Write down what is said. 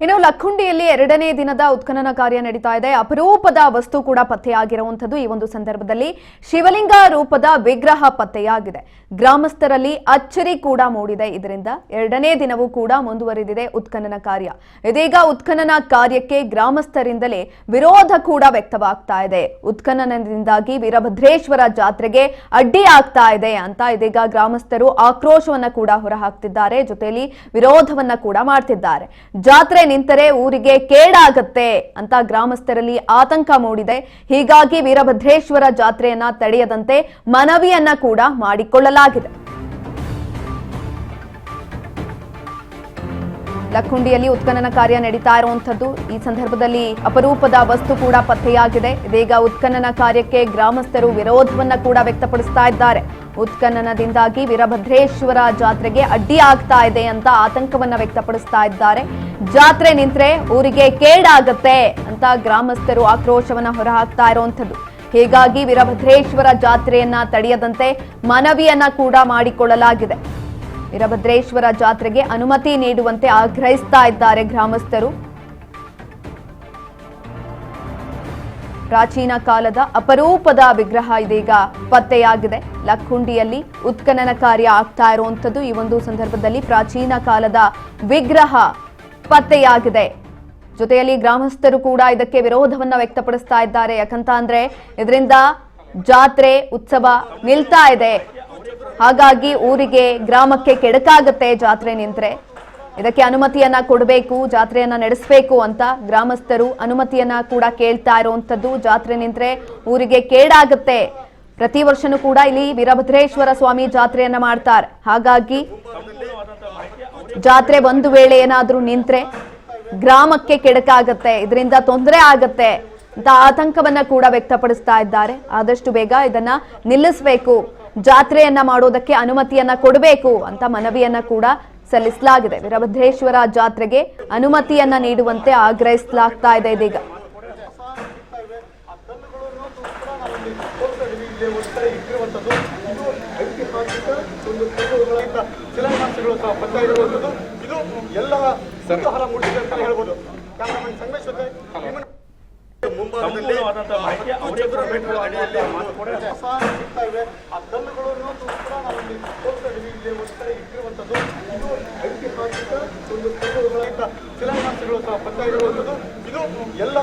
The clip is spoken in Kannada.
ಇನ್ನು ಲಕ್ಕುಂಡಿಯಲ್ಲಿ ಎರಡನೇ ದಿನದ ಉತ್ಖನನ ಕಾರ್ಯ ನಡೀತಾ ಇದೆ. ಅಪರೂಪದ ವಸ್ತು ಕೂಡ ಪತ್ತೆಯಾಗಿರುವಂತದ್ದು. ಈ ಒಂದು ಸಂದರ್ಭದಲ್ಲಿ ಶಿವಲಿಂಗ ರೂಪದ ವಿಗ್ರಹ ಪತ್ತೆಯಾಗಿದೆ. ಗ್ರಾಮಸ್ಥರಲ್ಲಿ ಅಚ್ಚರಿ ಕೂಡ ಮೂಡಿದೆ. ಇದರಿಂದ ಎರಡನೇ ದಿನವೂ ಕೂಡ ಮುಂದುವರಿದಿದೆ ಉತ್ಖನನ ಕಾರ್ಯ. ಇದೀಗ ಉತ್ಖನನ ಕಾರ್ಯಕ್ಕೆ ಗ್ರಾಮಸ್ಥರಿಂದಲೇ ವಿರೋಧ ಕೂಡ ವ್ಯಕ್ತವಾಗ್ತಾ ಇದೆ. ಉತ್ಖನನದಿಂದಾಗಿ ವೀರಭದ್ರೇಶ್ವರ ಜಾತ್ರೆಗೆ ಅಡ್ಡಿ ಆಗ್ತಾ ಇದೆ ಅಂತ ಇದೀಗ ಗ್ರಾಮಸ್ಥರು ಆಕ್ರೋಶವನ್ನ ಕೂಡ ಹೊರಹಾಕ್ತಿದ್ದಾರೆ. ಜೊತೆಯಲ್ಲಿ ವಿರೋಧವನ್ನ ಕೂಡ ಮಾಡ್ತಿದ್ದಾರೆ. ಜಾತ್ರೆ ನಿಂತರೆ ಊರಿಗೆ ಕೇಡಾಗತ್ತೆ ಅಂತ ಗ್ರಾಮಸ್ಥರಲ್ಲಿ ಆತಂಕ ಮೂಡಿದೆ. ಹೀಗಾಗಿ ವೀರಭದ್ರೇಶ್ವರ ಜಾತ್ರೆಯನ್ನ ತಡೆಯದಂತೆ ಮನವಿಯನ್ನ ಕೂಡ ಮಾಡಿಕೊಳ್ಳಲಾಗಿದೆ. ಲಕ್ಕುಂಡಿಯಲ್ಲಿ ಉತ್ಖನನ ಕಾರ್ಯ ನಡೀತಾ ಇರುವಂತದ್ದು. ಈ ಸಂದರ್ಭದಲ್ಲಿ ಅಪರೂಪದ ವಸ್ತು ಕೂಡ ಪತ್ತೆಯಾಗಿದೆ. ಇದೀಗ ಉತ್ಖನನ ಕಾರ್ಯಕ್ಕೆ ಗ್ರಾಮಸ್ಥರು ವಿರೋಧವನ್ನ ಕೂಡ ವ್ಯಕ್ತಪಡಿಸ್ತಾ ಇದ್ದಾರೆ. ಉತ್ಖನನದಿಂದಾಗಿ ವೀರಭದ್ರೇಶ್ವರ ಜಾತ್ರೆಗೆ ಅಡ್ಡಿ ಆಗ್ತಾ ಇದೆ ಅಂತ ಆತಂಕವನ್ನ ವ್ಯಕ್ತಪಡಿಸ್ತಾ ಇದ್ದಾರೆ. ಜಾತ್ರೆ ನಿಂತ್ರೆ ಊರಿಗೆ ಕೇಡಾಗತ್ತೆ ಅಂತ ಗ್ರಾಮಸ್ಥರು ಆಕ್ರೋಶವನ್ನ ಹೊರಹಾಕ್ತಾ ಇರುವಂತದ್ದು. ಹೀಗಾಗಿ ವೀರಭದ್ರೇಶ್ವರ ಜಾತ್ರೆಯನ್ನ ತಡೆಯದಂತೆ ಮನವಿಯನ್ನ ಕೂಡ ಮಾಡಿಕೊಳ್ಳಲಾಗಿದೆ. ವೀರಭದ್ರೇಶ್ವರ ಜಾತ್ರೆಗೆ ಅನುಮತಿ ನೀಡುವಂತೆ ಆಗ್ರಹಿಸ್ತಾ ಇದ್ದಾರೆ ಗ್ರಾಮಸ್ಥರು. ಪ್ರಾಚೀನ ಕಾಲದ ಅಪರೂಪದ ವಿಗ್ರಹ ಇದೀಗ ಪತ್ತೆಯಾಗಿದೆ. ಲಕ್ಕುಂಡಿಯಲ್ಲಿ ಉತ್ಖನನ ಕಾರ್ಯ ಆಗ್ತಾ ಇರುವಂತದ್ದು. ಈ ಒಂದು ಸಂದರ್ಭದಲ್ಲಿ ಪ್ರಾಚೀನ ಕಾಲದ ವಿಗ್ರಹ ಪತ್ತೆಯಾಗಿದೆ. ಜೊತೆಯಲ್ಲಿ ಗ್ರಾಮಸ್ಥರು ಕೂಡ ಇದಕ್ಕೆ ವಿರೋಧವನ್ನ ವ್ಯಕ್ತಪಡಿಸ್ತಾ ಇದ್ದಾರೆ. ಯಾಕಂತ ಅಂದ್ರೆ ಇದರಿಂದ ಜಾತ್ರೆ ಉತ್ಸವ ನಿಲ್ತಾ ಇದೆ. ಹಾಗಾಗಿ ಊರಿಗೆ ಗ್ರಾಮಕ್ಕೆ ಕೆಡಕಾಗತ್ತೆ ಜಾತ್ರೆ ನಿಂತ್ರೆ. ಇದಕ್ಕೆ ಅನುಮತಿಯನ್ನ ಕೊಡಬೇಕು, ಜಾತ್ರೆಯನ್ನ ನಡೆಸಬೇಕು ಅಂತ ಗ್ರಾಮಸ್ಥರು ಅನುಮತಿಯನ್ನ ಕೂಡ ಕೇಳ್ತಾ ಇರುವಂತದ್ದು. ಜಾತ್ರೆ ನಿಂತ್ರೆ ಊರಿಗೆ ಕೇಡಾಗತ್ತೆ. ಪ್ರತಿ ವರ್ಷನೂ ಕೂಡ ಇಲ್ಲಿ ವೀರಭದ್ರೇಶ್ವರ ಸ್ವಾಮಿ ಜಾತ್ರೆಯನ್ನ ಮಾಡ್ತಾರೆ. ಹಾಗಾಗಿ ಜಾತ್ರೆ ಒಂದು ವೇಳೆ ಏನಾದ್ರೂ ನಿಂತ್ರೆ ಗ್ರಾಮಕ್ಕೆ ಕೆಡಕಾಗತ್ತೆ, ಇದರಿಂದ ತೊಂದರೆ ಆಗತ್ತೆ ಅಂತ ಆತಂಕವನ್ನ ಕೂಡ ವ್ಯಕ್ತಪಡಿಸ್ತಾ ಇದ್ದಾರೆ. ಆದಷ್ಟು ಬೇಗ ಇದನ್ನ ನಿಲ್ಲಿಸಬೇಕು, ಜಾತ್ರೆಯನ್ನ ಮಾಡೋದಕ್ಕೆ ಅನುಮತಿಯನ್ನ ಕೊಡಬೇಕು ಅಂತ ಮನವಿಯನ್ನ ಕೂಡ ಸಲ್ಲಿಸಲಾಗಿದೆ. ವೀರಭದ್ರೇಶ್ವರ ಜಾತ್ರೆಗೆ ಅನುಮತಿಯನ್ನ ನೀಡುವಂತೆ ಆಗ್ರಹಿಸಲಾಗ್ತಾ ಇದೆ. ಇದೀಗ ಶಿಲಾನ್ಯಾಸಗಳು ಸಹ ಪತ್ತೆಯಾಗಿರುವಂಥದ್ದು. ಇದು ಎಲ್ಲ